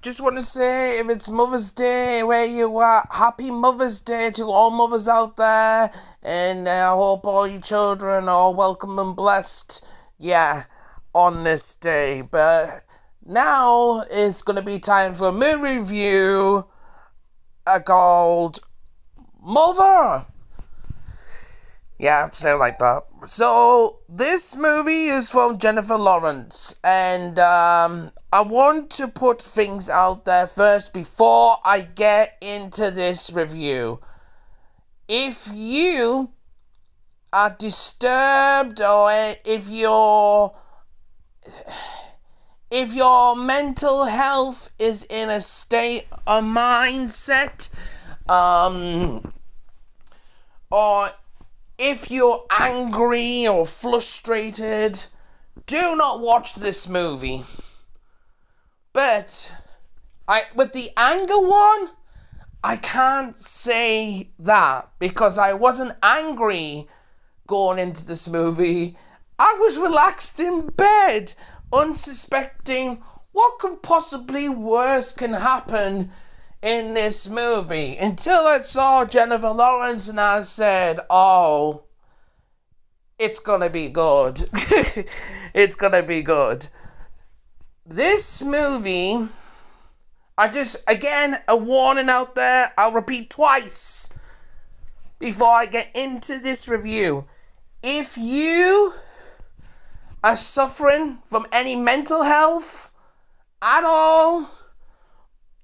just want to say, if it's Mother's Day where you are, happy Mother's Day to all mothers out there, and I hope all your children are welcome and blessed, yeah, on this day. But now it's going to be time for a movie review called Mother. Yeah, say it like that. So, this movie is from Jennifer Lawrence, and I want to put things out there first before I get into this review. If you are disturbed, or if your mental health is in a state of mindset, or if you're angry or frustrated, do not watch this movie. But with the anger one, I can't say that because I wasn't angry going into this movie. I was relaxed in bed, unsuspecting what could possibly worse can happen in this movie, until I saw Jennifer Lawrence and I said, oh, it's gonna be good. It's gonna be good. This movie, again, a warning out there, I'll repeat twice before I get into this review. If you are suffering from any mental health at all,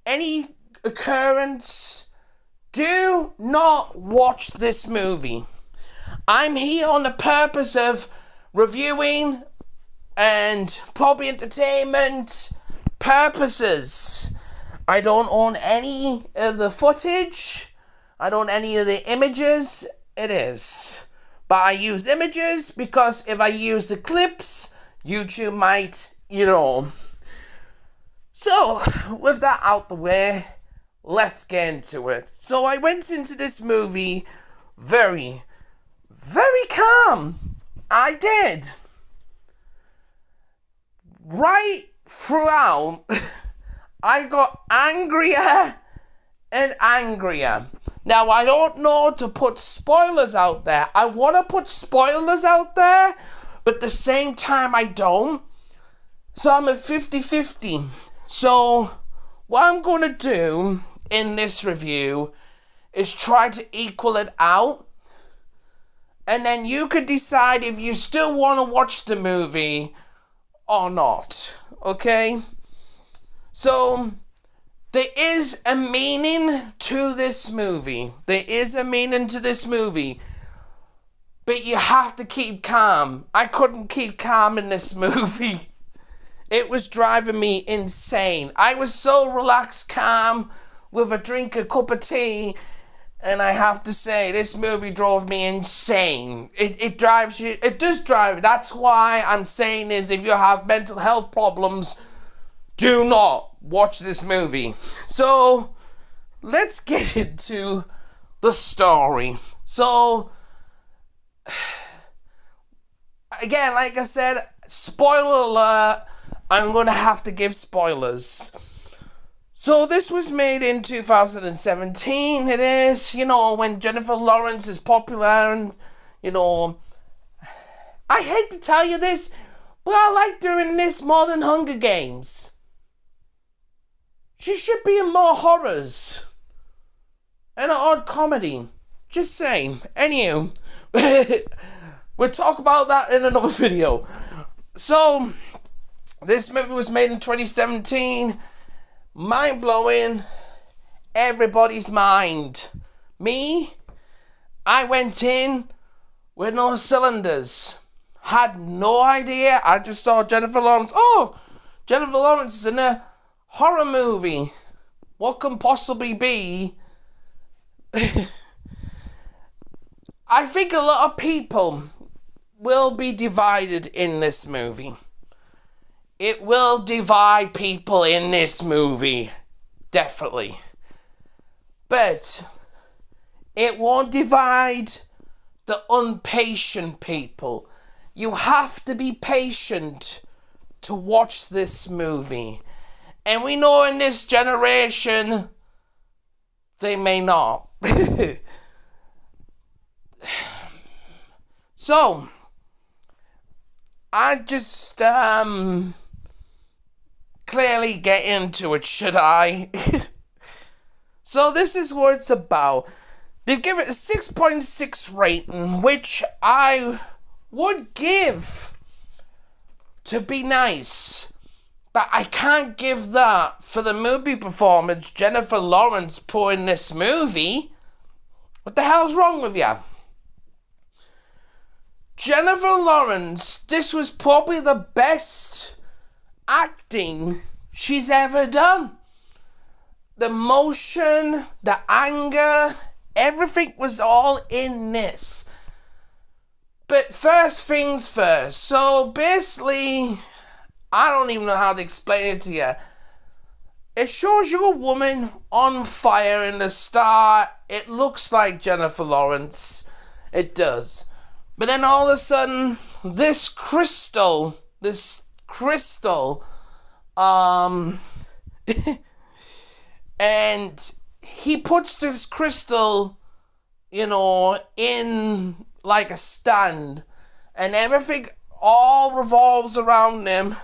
any occurrence, do not watch this movie. I'm here on the purpose of reviewing and probably entertainment purposes. I don't own any of the footage. I don't own any of the images. It is. But I use images because if I use the clips, YouTube might, So, with that out the way, let's get into it. So I went into this movie very, very calm. I did. Right throughout, I got angrier and angrier. Now, I don't know to put spoilers out there. I want to put spoilers out there, but at the same time, I don't. So I'm at 50-50. So, what I'm going to do in this review is try to equal it out, and then you could decide if you still want to watch the movie or not, okay? So, there is a meaning to this movie. There is a meaning to this movie, but you have to keep calm. I couldn't keep calm in this movie. It was driving me insane. I was so relaxed, calm, with a drink, a cup of tea, and I have to say, this movie drove me insane. It drives you, it does drive. That's why I'm saying is, if you have mental health problems, do not watch this movie. So, let's get into the story. So, again, like I said, spoiler alert, I'm going to have to give spoilers. So this was made in 2017, it is, when Jennifer Lawrence is popular and, I hate to tell you this, but I like doing this more than Hunger Games. She should be in more horrors and an odd comedy. Just saying. Anywho, we'll talk about that in another video. So, this movie was made in 2017. Mind-blowing. Everybody's mind. Me, I went in with no cylinders. Had no idea. I just saw Jennifer Lawrence. Oh, Jennifer Lawrence is in a horror movie. What can possibly be? I think a lot of people will be divided in this movie. It will divide people in this movie. Definitely. But it won't divide the impatient people. You have to be patient to watch this movie. And we know in this generation, they may not. So, I just, clearly get into it, should I? So this is what it's about. They give it a 6.6 rating, which I would give to be nice. But I can't give that for the movie performance Jennifer Lawrence put in this movie. What the hell's wrong with you? Jennifer Lawrence, this was probably the best acting she's ever done. The motion, the anger, everything was all in this. But first things first. So basically, I don't even know how to explain it to you. It shows you a woman on fire in the start. It looks like Jennifer Lawrence. It does. But then all of a sudden, this crystal, and he puts this crystal, in like a stand, and everything all revolves around him,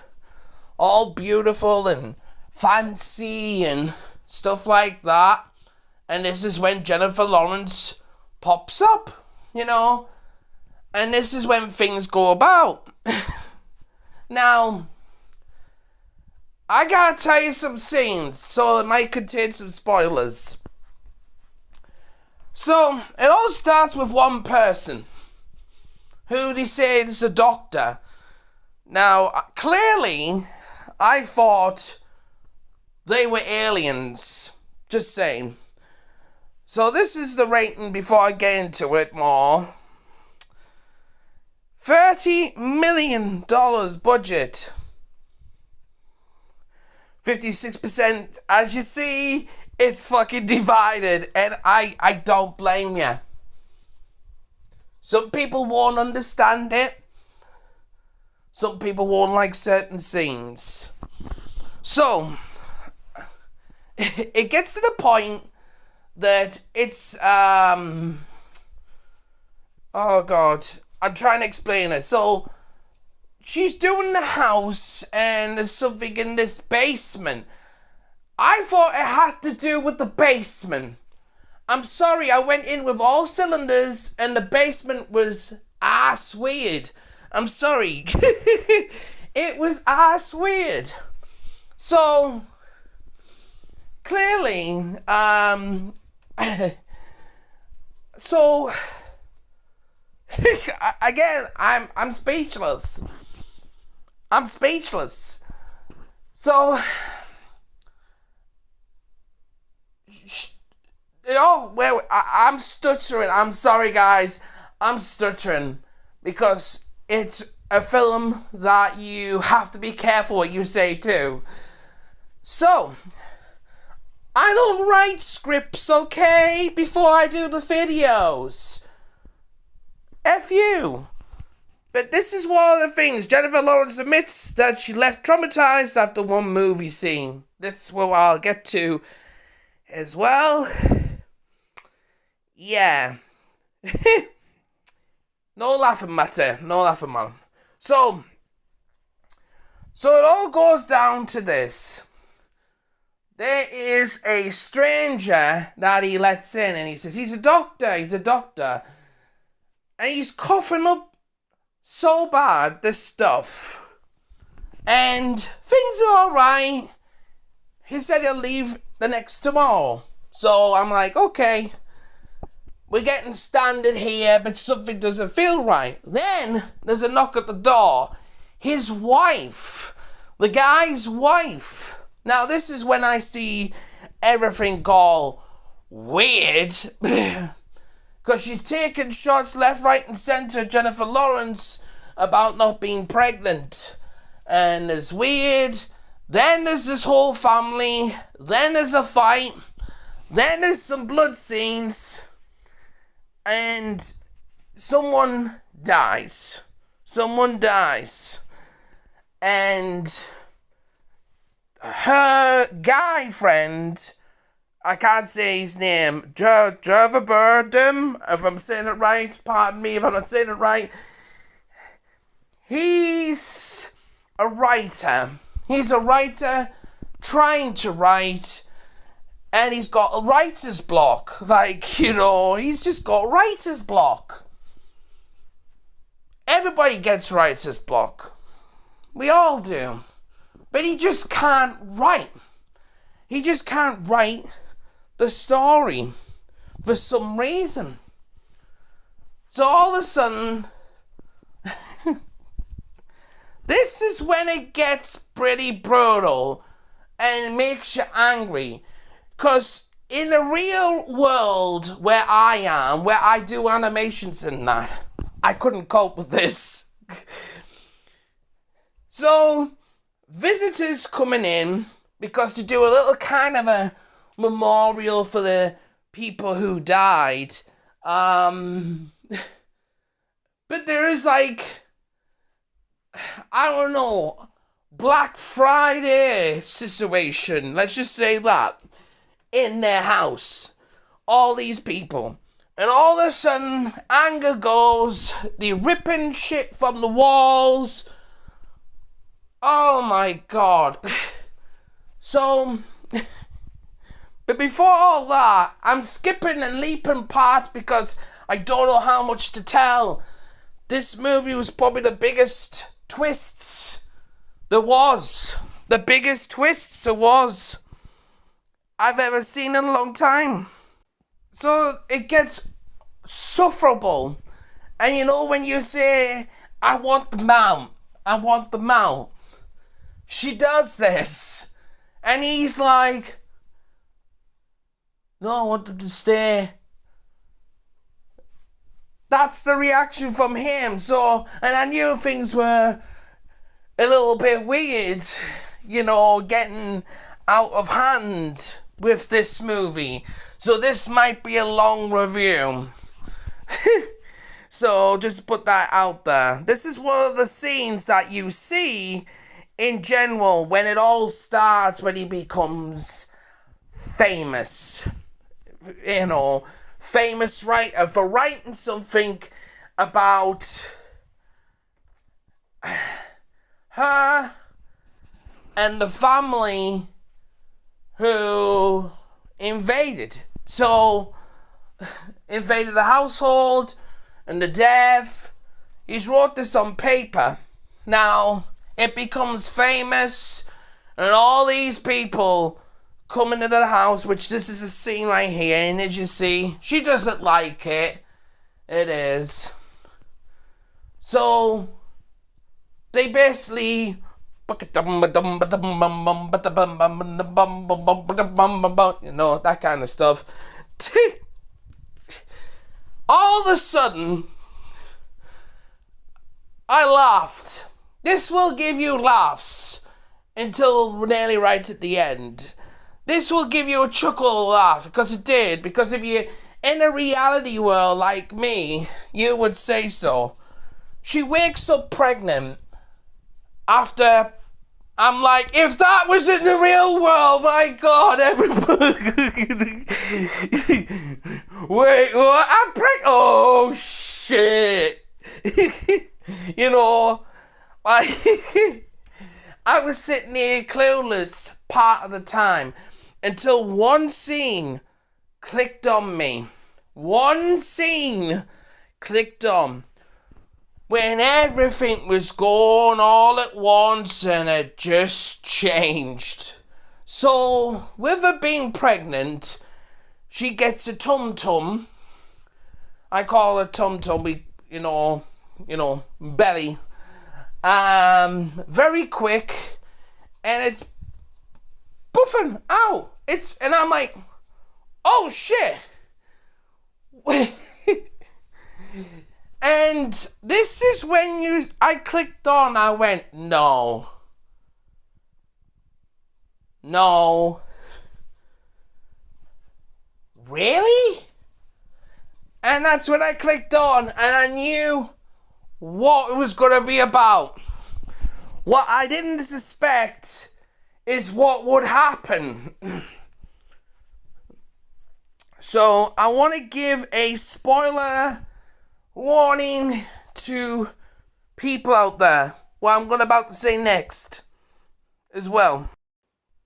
all beautiful and fancy and stuff like that. And this is when Jennifer Lawrence pops up, and this is when things go about. Now, I gotta tell you some scenes, so it might contain some spoilers. So, it all starts with one person, who they say is a doctor. Now, clearly, I thought they were aliens. Just saying. So this is the rating before I get into it more. $30 million budget. 56%, as you see, it's fucking divided, and I don't blame you. Some people won't understand it. Some people won't like certain scenes. So, it gets to the point that it's, oh God, I'm trying to explain it. So, she's doing the house, and there's something in this basement. I thought it had to do with the basement. I'm sorry, I went in with all cylinders, and the basement was ass weird. I'm sorry. It was ass weird. So, clearly, so, again, I'm speechless. I'm speechless. So, I'm stuttering. I'm sorry, guys. I'm stuttering because it's a film that you have to be careful what you say too. So, I don't write scripts, okay, before I do the videos. F you. But this is one of the things. Jennifer Lawrence admits that she left traumatized after one movie scene. That's what I'll get to as well. Yeah. No laughing matter. No laughing matter. So it all goes down to this. There is a stranger that he lets in, and he says, he's a doctor. And he's coughing up so bad, this stuff. And things are alright. He said he'll leave the next tomorrow. So I'm like, okay. We're getting standard here, but something doesn't feel right. Then there's a knock at the door. His wife. The guy's wife. Now this is when I see everything go weird. Because she's taking shots left, right, and centre, Jennifer Lawrence, about not being pregnant. And it's weird. Then there's this whole family. Then there's a fight. Then there's some blood scenes. And someone dies. And her guy friend, I can't say his name, Trevor Burdom, if I'm saying it right, pardon me if I'm not saying it right. He's a writer. He's a writer trying to write, and he's got a writer's block. He's just got writer's block. Everybody gets writer's block. We all do. But he just can't write. He just can't write the story for some reason. So all of a sudden, this is when it gets pretty brutal and makes you angry. Because in the real world where I am, where I do animations and that, I couldn't cope with this. So, visitors coming in, because to do a little kind of a memorial for the people who died. But there is I don't know, Black Friday situation, let's just say that, in their house. All these people. And all of a sudden, anger goes, they're ripping shit from the walls. Oh my God. So, but before all that, I'm skipping and leaping parts because I don't know how much to tell. This movie was probably the biggest twists there was. The biggest twists there was I've ever seen in a long time. So it gets sufferable. And you know when you say, I want the mount. She does this. And he's like, no, I want them to stay. That's the reaction from him. So, and I knew things were a little bit weird, getting out of hand with this movie. So this might be a long review. So just put that out there. This is one of the scenes that you see in general when it all starts, when he becomes famous. Famous writer for writing something about her and the family who invaded. So, invaded the household and the death. He's wrote this on paper. Now, it becomes famous and all these people come into the house, which this is a scene right here, and as you see, she doesn't like it. It is. So, they basically, that kind of stuff. All of a sudden, I laughed. This will give you laughs until nearly right at the end. This will give you a chuckle laugh, because it did. Because if you're in a reality world like me, you would say so. She wakes up pregnant after, I'm like, if that was in the real world, my God, everybody. Wait, what? I'm pregnant? Oh, shit. I was sitting here clueless part of the time until one scene clicked on me. One scene clicked on. When everything was going all at once and it just changed. So, with her being pregnant, she gets a tum-tum. I call her tum-tum, belly. Very quick, and it's buffing out. And I'm like, oh shit. And this is when I clicked on, I went, no. Really? And that's when I clicked on, and I knew what it was going to be about. What I didn't suspect is what would happen. So I want to give a spoiler warning to people out there. What I'm about to say next as well.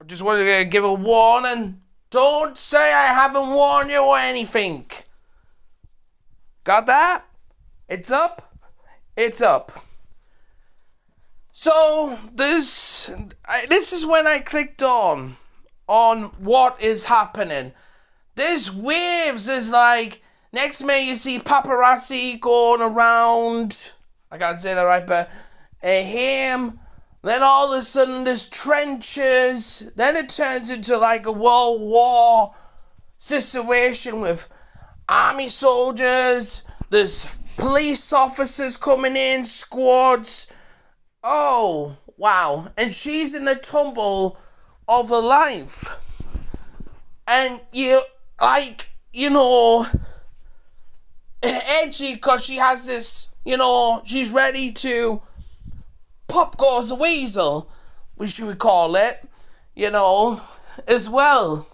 I just want to give a warning. Don't say I haven't warned you or anything. Got that? It's up? It's up. So this is when I clicked on what is happening. There's waves. There's like, next minute you see paparazzi going around. I can't say that right, but him. Then all of a sudden there's trenches. Then it turns into like a World War situation with army soldiers. There's police officers coming in, squads. Oh, wow. And she's in the tumble of her life. And you, like, you know, edgy because she has this, you know, she's ready to pop goes the weasel, which we call it, you know, as well.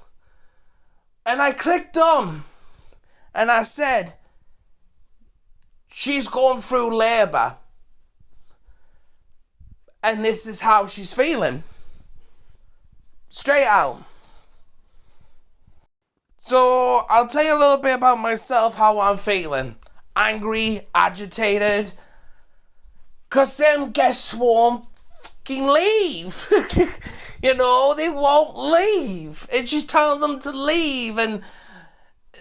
And I clicked on, and I said, she's going through labour. And this is how she's feeling. Straight out. So, I'll tell you a little bit about myself, how I'm feeling. Angry, agitated. Because them guests won't fucking leave. You know, they won't leave. It's just telling them to leave. And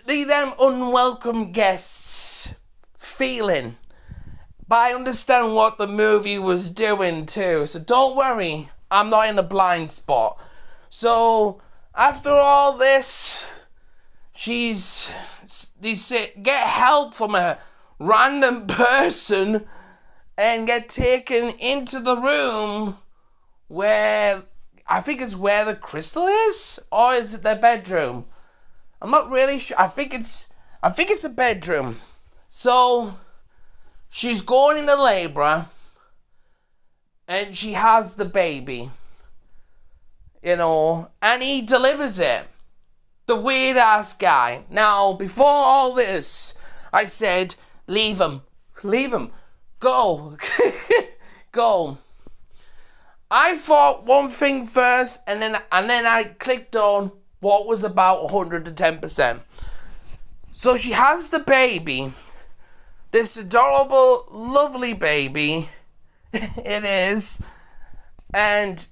them unwelcome guests feeling. But I understand what the movie was doing too. So don't worry, I'm not in a blind spot. So after all this, they say get help from a random person and get taken into the room where, I think it's where the crystal is, or is it their bedroom? I'm not really sure. I think it's a bedroom. So she's going into labour, and she has the baby, you know, and he delivers it. The weird ass guy. Now, before all this, I said, leave him, go, go. I thought one thing first, and then I clicked on what was about 110%. So she has the baby. This adorable, lovely baby. It is. And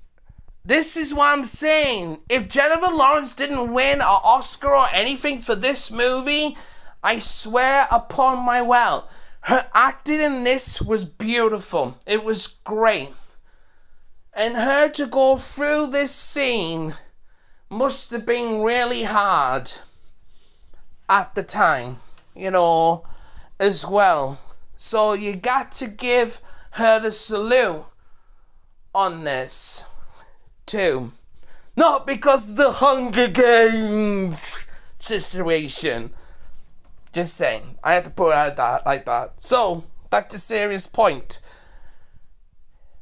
this is what I'm saying. If Jennifer Lawrence didn't win an Oscar or anything for this movie, I swear upon my well, her acting in this was beautiful. It was great. And her to go through this scene must have been really hard at the time, you know, as well. So you got to give her the salute on this too. Not because of the Hunger Games situation. Just saying. I had to put it out that like that. So, back to serious point.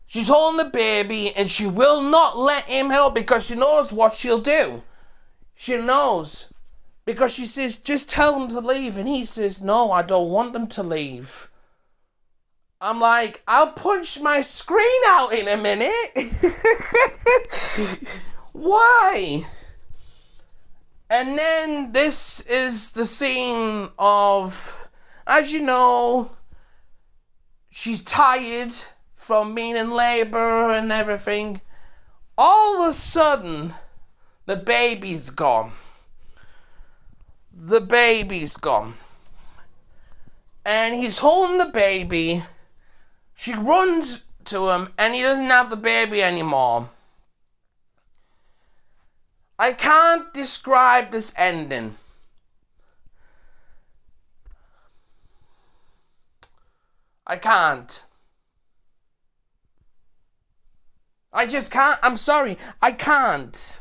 She's holding the baby and she will not let him help because she knows what she'll do. She knows. Because she says, just tell them to leave. And he says, no, I don't want them to leave. I'm like, I'll punch my screen out in a minute. Why? And then this is the scene of, as you know, she's tired from being in labor and everything. All of a sudden, the baby's gone. The baby's gone. And he's holding the baby. She runs to him and he doesn't have the baby anymore. I can't describe this ending. I can't. I just can't. I'm sorry. I can't.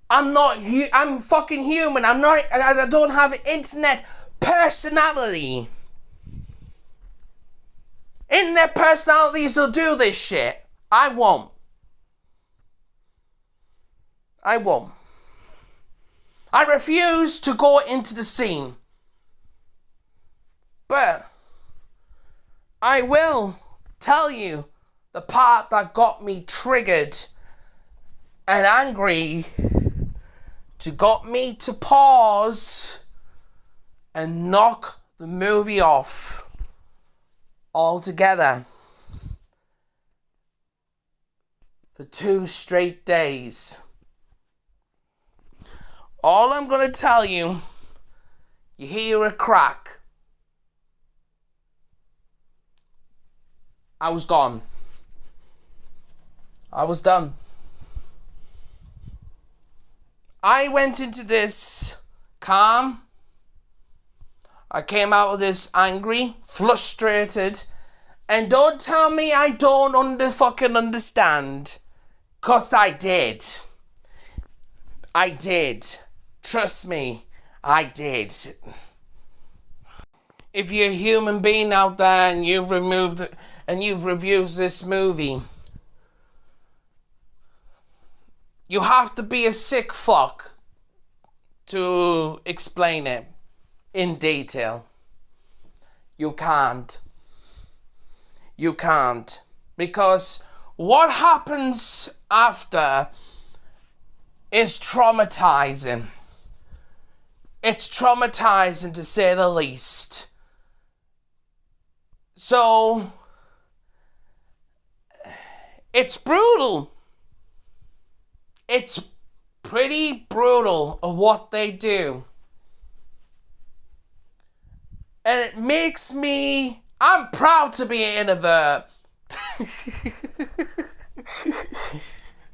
I'm fucking human. I don't have an internet personality. In their personalities will do this shit. I won't. I won't. I refuse to go into the scene. But I will tell you the part that got me triggered and angry, to got me to pause and knock the movie off altogether for 2 straight days. All I'm going to tell you, you hear a crack. I was gone. I was done. I went into this calm. I came out of this angry, frustrated, and don't tell me I don't fucking understand. 'Cause I did. I did. Trust me, I did. If you're a human being out there and you've reviewed this movie, you have to be a sick fuck to explain it in detail. You can't. You can't. Because what happens after is traumatizing. It's traumatizing, to say the least. So, it's brutal. It's pretty brutal of what they do. And it makes me... I'm proud to be an introvert.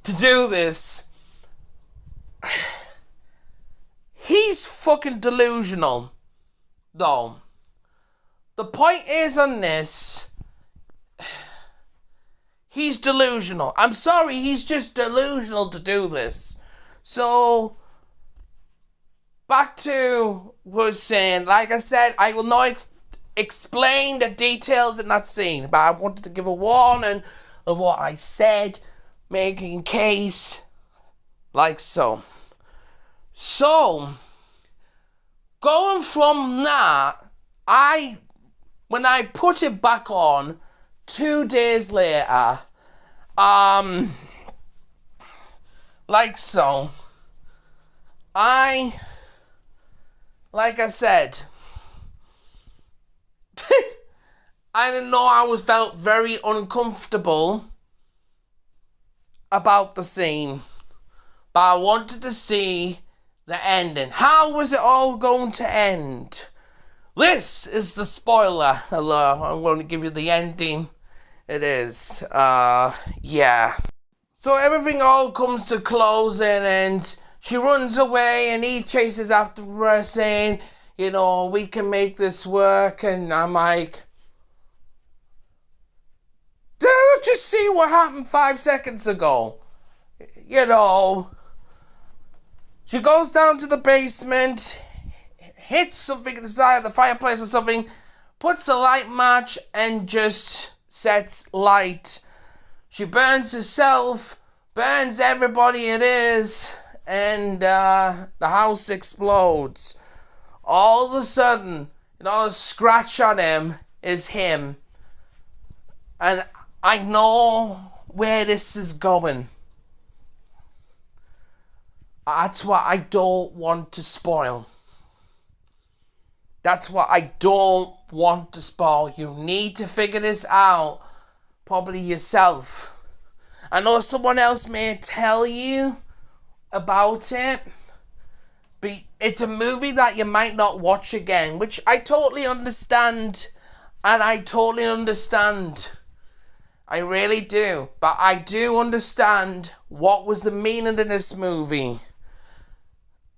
To do this. He's fucking delusional, though. The point is on this, he's delusional. I'm sorry, he's just delusional to do this. So, back to what I was saying. Like I said, I will not explain the details in that scene, but I wanted to give a warning of what I said, making case like so. So, going from that, when I put it back on 2 days later, like so, like I said, I didn't know, I felt very uncomfortable about the scene, but I wanted to see the ending. How was it all going to end? This is the spoiler. Hello, I'm going to give you the ending. It is, yeah. So everything all comes to closing, and she runs away, and he chases after her, saying, you know, we can make this work. And I'm like, don't you see what happened 5 seconds ago? You know, she goes down to the basement, hits something at the side of the fireplace or something, puts a light match, and just sets light. She burns herself, burns everybody it is, and the house explodes. All of a sudden, a scratch on him is him. And I know where this is going. That's what I don't want to spoil. That's what I don't want to spoil. You need to figure this out, probably yourself. I know someone else may tell you about it, but it's a movie that you might not watch again, which I totally understand, and I totally understand. I really do. But I do understand what was the meaning in this movie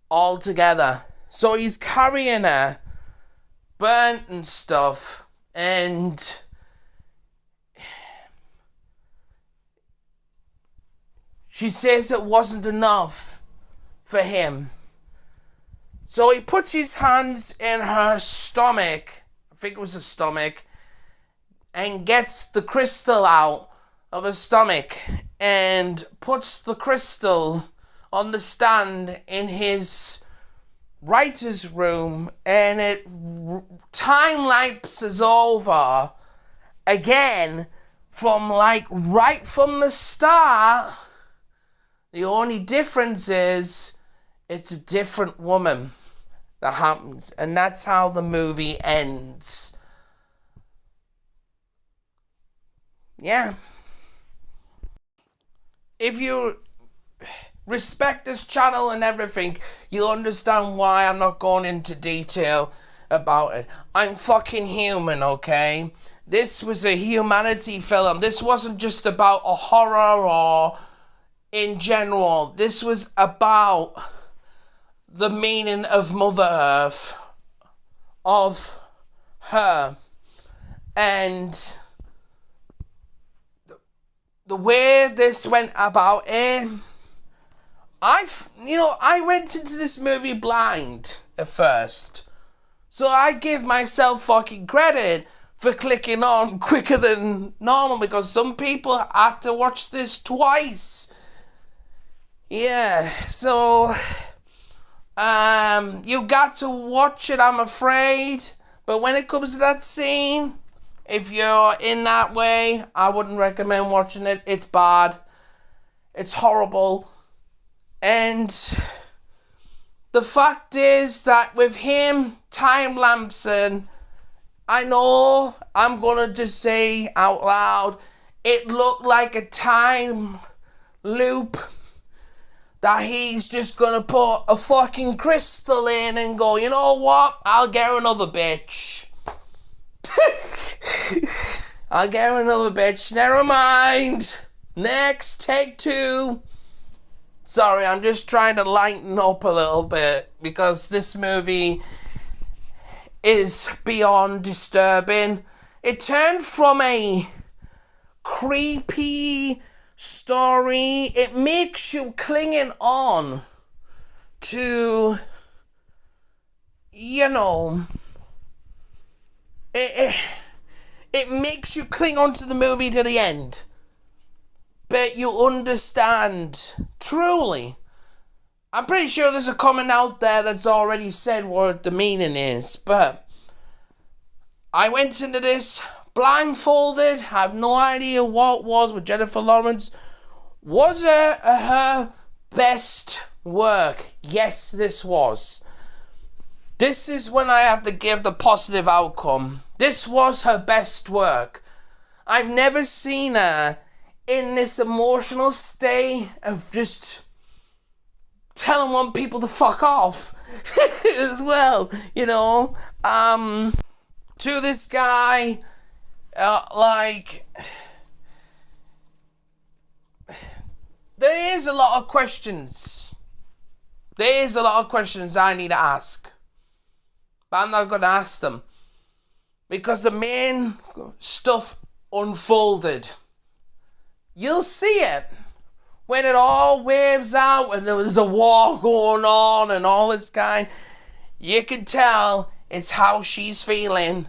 altogether. So he's carrying her, burnt and stuff, and she says it wasn't enough for him. So he puts his hands in her stomach, I think it was her stomach, and gets the crystal out of her stomach and puts the crystal on the stand in his writer's room, and it time lapses over again from like right from the start. The only difference is it's a different woman that happens, and that's how the movie ends. Yeah. If you respect this channel and everything, you'll understand why I'm not going into detail about it. I'm fucking human, okay? This was a humanity film. This wasn't just about a horror or in general. This was about the meaning of Mother Earth, of her, and the way this went about it. I went into this movie blind at first, so I give myself fucking credit for clicking on quicker than normal, because some people had to watch this twice. Yeah, so you got to watch it, I'm afraid, but when it comes to that scene, if you're in that way, I wouldn't recommend watching it. It's bad. It's horrible. And the fact is that with him time-lapsing, I know I'm going to just say out loud, it looked like a time loop that he's just going to put a fucking crystal in and go, you know what, I'll get another bitch. I'll get another bitch. Never mind. Next, take two. Sorry, I'm just trying to lighten up a little bit, because this movie is beyond disturbing. It turned from a creepy story. It makes you clinging on to, it makes you cling on to the movie to the end. But you understand, truly. I'm pretty sure there's a comment out there that's already said what the meaning is, but I went into this blindfolded. I have no idea what it was with Jennifer Lawrence. Was it her best work? Yes, this was. This is when I have to give the positive outcome. This was her best work. I've never seen her in this emotional state of just telling one people to fuck off as well, to this guy, there is a lot of questions. There is a lot of questions I need to ask, but I'm not going to ask them, because the main stuff unfolded. You'll see it when it all waves out and there's a war going on and all this kind. You can tell it's how she's feeling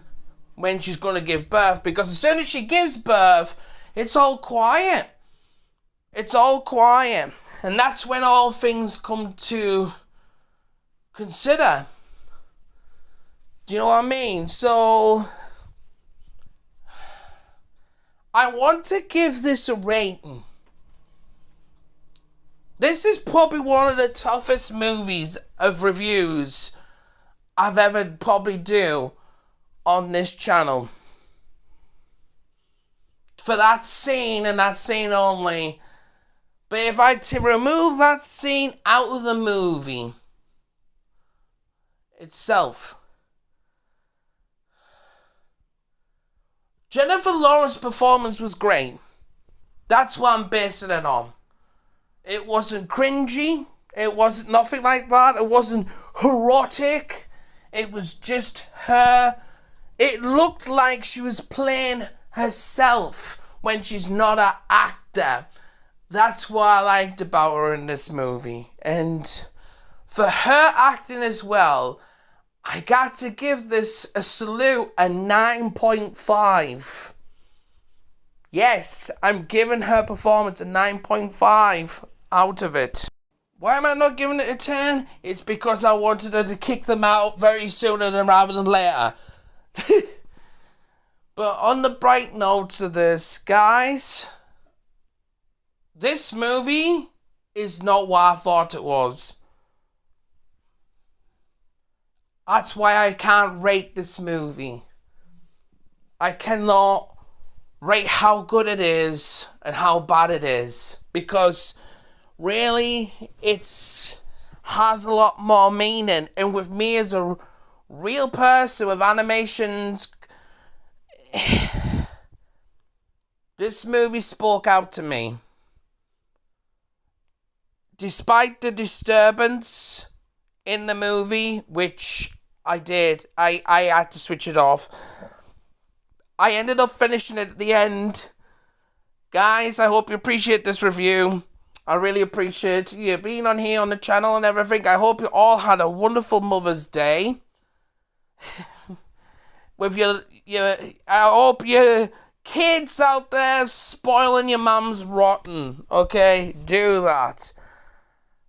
when she's going to give birth, because as soon as she gives birth, it's all quiet. It's all quiet. And that's when all things come to consider. Do you know what I mean? So I want to give this a rating. This is probably one of the toughest movies of reviews I've ever probably do on this channel. For that scene and that scene only. But if I remove that scene out of the movie itself, Jennifer Lawrence's performance was great. That's what I'm basing it on. It wasn't cringy. It wasn't nothing like that. It wasn't erotic. It was just her. It looked like she was playing herself when she's not an actor. That's what I liked about her in this movie. And for her acting as well, I got to give this a salute, a 9.5. Yes, I'm giving her performance a 9.5 out of it. Why am I not giving it a 10? It's because I wanted her to kick them out very sooner rather than later. But on the bright notes of this, guys, this movie is not what I thought it was. That's why I can't rate this movie. I cannot rate how good it is and how bad it is. Because really, it's has a lot more meaning. And with me as a real person with animations, this movie spoke out to me. Despite the disturbance in the movie, which I did, I had to switch it off. I ended up finishing it at the end. Guys, I hope you appreciate this review. I really appreciate you being on here on the channel and everything. I hope you all had a wonderful Mother's Day. With I hope your kids out there spoiling your mum's rotten. Okay, do that.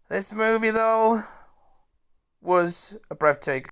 This movie, though, was a breathtaking.